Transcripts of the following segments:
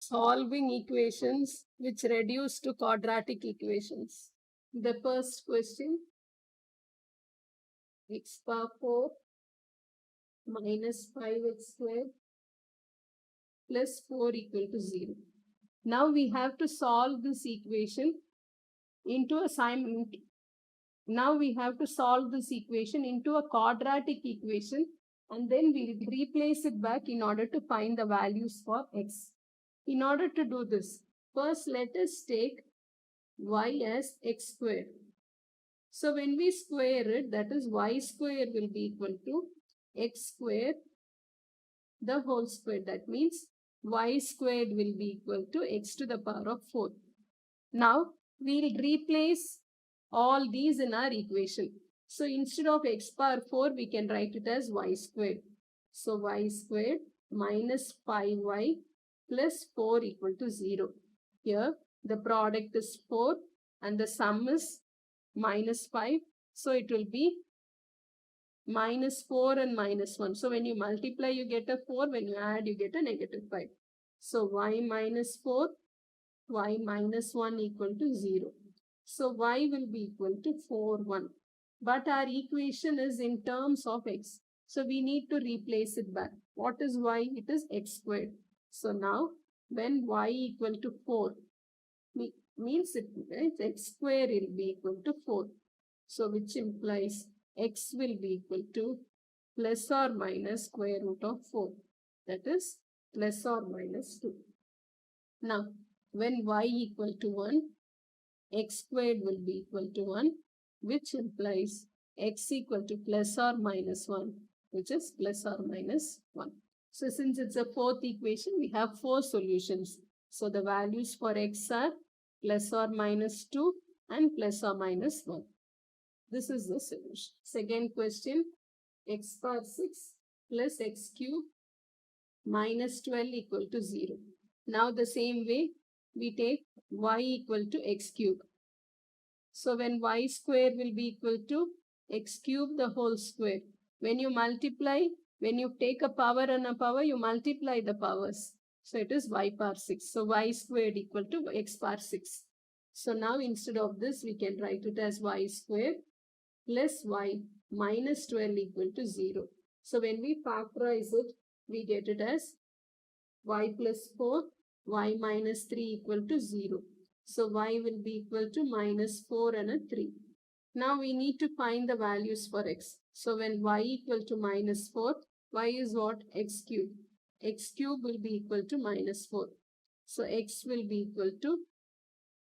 solving equations which reduce to quadratic equations. The first question, x power 4 minus 5x squared plus 4 equal to 0. Now we have to solve this equation into a quadratic equation, and then we will replace it back in order to find the values for x. In order to do this, first let us take y as x squared. So when we square it, that is y squared will be equal to x squared the whole square. That means y squared will be equal to x to the power of 4. Now we will replace all these in our equation. So instead of x power 4, we can write it as y squared. So y squared minus 5y plus 4 equal to 0. Here the product is 4 and the sum is minus 5. So it will be minus 4 and minus 1. So when you multiply, you get a 4. When you add, you get a negative 5. So y minus 4, y minus 1 equal to 0. So y will be equal to 4, 1. But our equation is in terms of x. So we need to replace it back. What is y? It is x squared. So now when y equal to 4, means x square will be equal to 4. So which implies x will be equal to plus or minus square root of 4. That is plus or minus 2. Now when y equal to 1, x squared will be equal to 1, which implies x equal to plus or minus 1, which is plus or minus 1. So since it's a fourth equation, we have 4 solutions. So the values for x are plus or minus 2 and plus or minus 1. This is the solution. Second question, x power 6 plus x cube minus 12 equal to 0. Now the same way, we take y equal to x cube. So when y square will be equal to x cube the whole square. When you multiply, when you take a power and a power, you multiply the powers. So it is y power 6. So y squared equal to x power 6. So now instead of this, we can write it as y squared plus y minus 12 equal to 0. So when we factorize it, we get it as y plus 4, y minus 3 equal to 0. So y will be equal to minus 4 and a 3. Now we need to find the values for x. So when y equal to minus 4, y is what? X cube. X cube will be equal to minus 4. So x will be equal to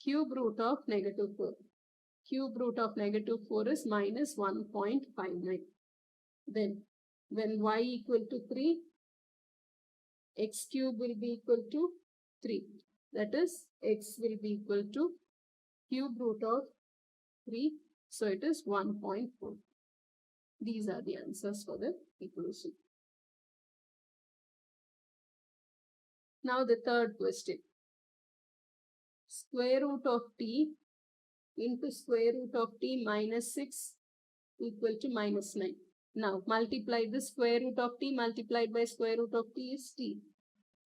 cube root of negative 4. Cube root of negative 4 is minus 1.59. Then when y equal to 3, x cube will be equal to 3. That is, x will be equal to cube root of 3. So it is 1.4. These are the answers for the equation. Now the third question. Square root of t into square root of t minus 6 equal to minus 9. Now multiply the square root of t multiplied by square root of t is t.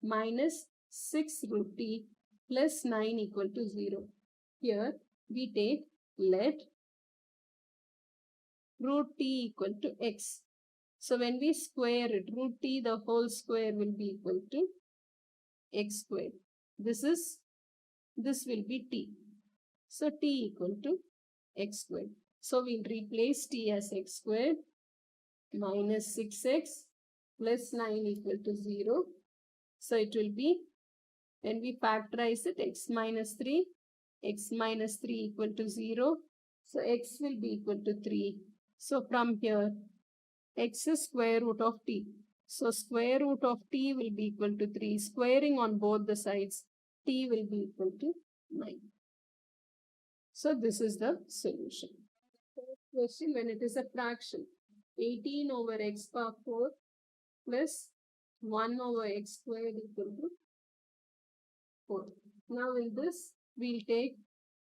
Minus 6 root t plus 9 equal to 0. Here we take let root t equal to x. So when we square it, root t the whole square will be equal to x squared. This will be t. So t equal to x squared. So we'll replace t as x squared minus 6x plus 9 equal to 0. So it will be, when we factorize it, x minus 3 equal to 0. So x will be equal to 3. So from here, x is square root of t. So square root of t will be equal to 3. Squaring on both the sides, t will be equal to 9. So this is the solution. Fourth question, when it is a fraction, 18 over x power 4 plus 1 over x squared equal to 4. Now in this, we'll take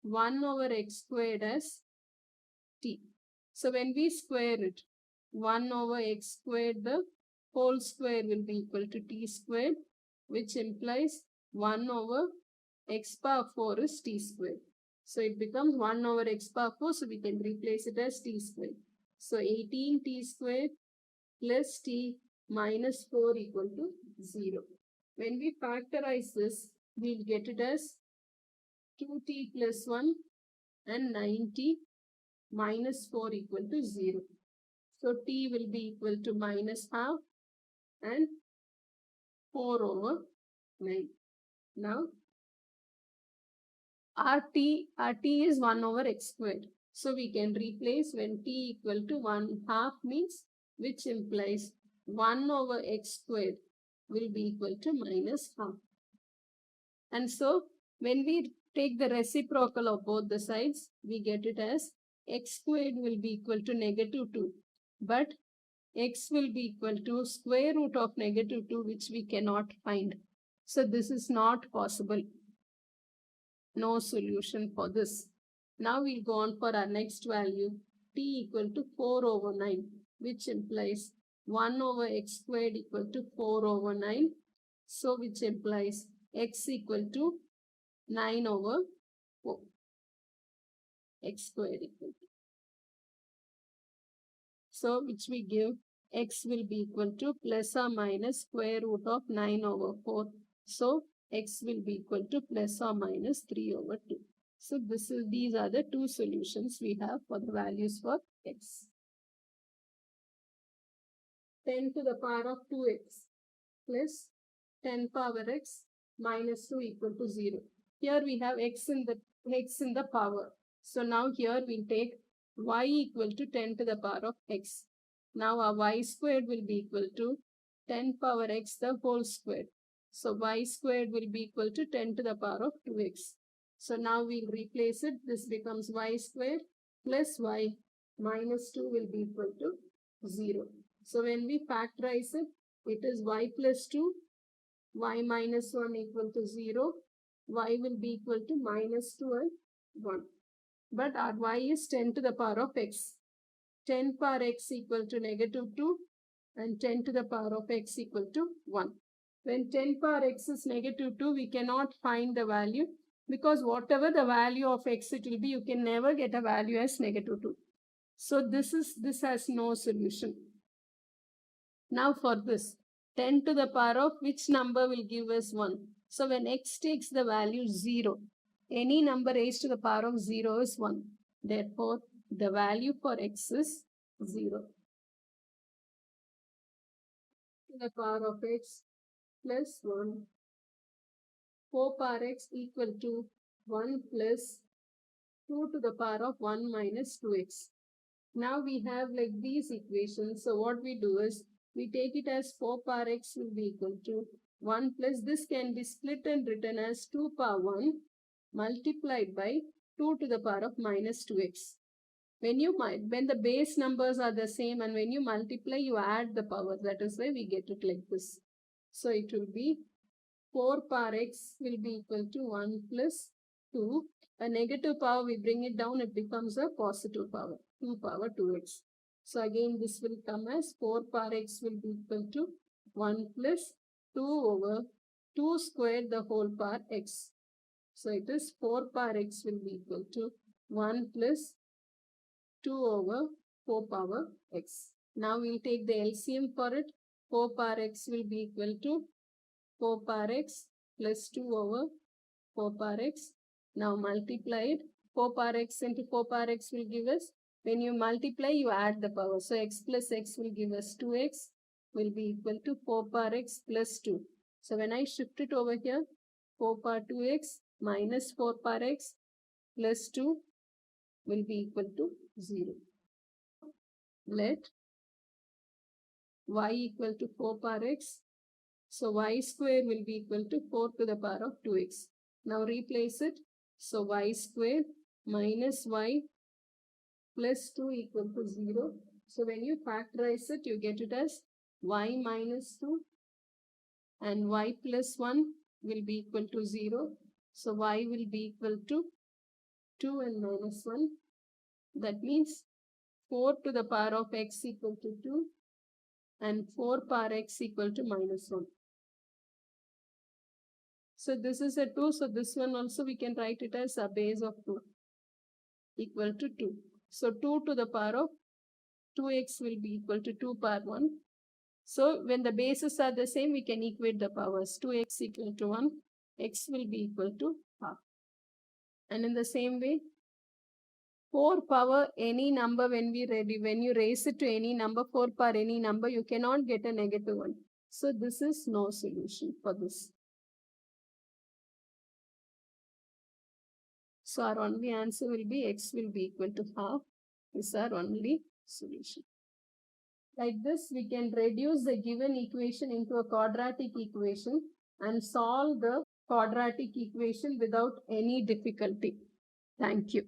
1 over x squared as t. So when we square it, 1 over x squared, the whole square will be equal to t squared, which implies 1 over x power 4 is t squared. So it becomes 1 over x power 4. So we can replace it as t squared. So 18t squared plus t minus 4 equal to 0. When we factorize this, we'll get it as 2t plus 1 and 9t minus 4 equal to 0. So t will be equal to minus half and 4 over 9. Now RT is 1 over x squared. So we can replace when t equal to 1 half means, which implies 1 over x squared will be equal to minus half. And so when we take the reciprocal of both the sides, we get it as x squared will be equal to negative 2. But x will be equal to square root of negative 2, which we cannot find. So this is not possible. No solution for this. Now we'll go on for our next value, t equal to 4 over 9, which implies 1 over x squared equal to 4 over 9. So which implies x equal to 9 over 4. X squared equal to. So which we give x will be equal to plus or minus square root of 9 over 4. So x will be equal to plus or minus 3 over 2. So these are the two solutions we have for the values for x. 10 to the power of 2x plus 10 power x minus 2 equal to 0. Here we have x in the power. So now here we'll take y equal to 10 to the power of x. Now our y squared will be equal to 10 power x the whole squared. So y squared will be equal to 10 to the power of 2x. So now we'll replace it. This becomes y squared plus y minus 2 will be equal to 0. So when we factorize it, it is y plus 2, y minus 1 equal to 0, y will be equal to minus 2 and 1. But our y is 10 to the power of x. 10 power x equal to negative 2 and 10 to the power of x equal to 1. When 10 power x is negative 2, we cannot find the value, because whatever the value of x it will be, you can never get a value as negative 2. So this has no solution. Now for this, 10 to the power of which number will give us 1? So when x takes the value 0, any number raised to the power of 0 is 1. Therefore, the value for x is 0. To the power of x plus 1. 4 power x equal to 1 plus 2 to the power of 1 minus 2x. Now we have like these equations. So what we do is, we take it as 4 power x will be equal to 1 plus, this can be split and written as 2 power 1 multiplied by 2 to the power of minus 2x. When the base numbers are the same and when you multiply, you add the power. That is why we get it like this. So it will be 4 power x will be equal to 1 plus 2. A negative power, we bring it down, it becomes a positive power, 2 power 2x. So again, this will come as 4 power x will be equal to 1 plus 2 over 2 squared the whole power x. So it is 4 power x will be equal to 1 plus 2 over 4 power x. Now we'll take the LCM for it. 4 power x will be equal to 4 power x plus 2 over 4 power x. Now multiply it. 4 power x into 4 power x will give us, when you multiply, you add the power. So x plus x will give us 2x will be equal to 4 power x plus 2. So when I shift it over here, 4 power 2x minus 4 power x plus 2 will be equal to 0. Let y equal to 4 power x. So y square will be equal to 4 to the power of 2x. Now replace it. So y square minus y plus 2 equal to 0. So when you factorize it, you get it as y minus 2 and y plus 1 will be equal to 0. So y will be equal to 2 and minus 1. That means 4 to the power of x equal to 2 and 4 power x equal to minus 1. So this is a 2. So this one also we can write it as a base of 2 equal to 2. So 2 to the power of 2x will be equal to 2 power 1. So when the bases are the same, we can equate the powers. 2x equal to 1, x will be equal to half. And in the same way, 4 power any number when you raise it to any number, 4 power any number, you cannot get a negative 1. So this is no solution for this. So our only answer will be x will be equal to half. This is our only solution. Like this, we can reduce the given equation into a quadratic equation and solve the quadratic equation without any difficulty. Thank you.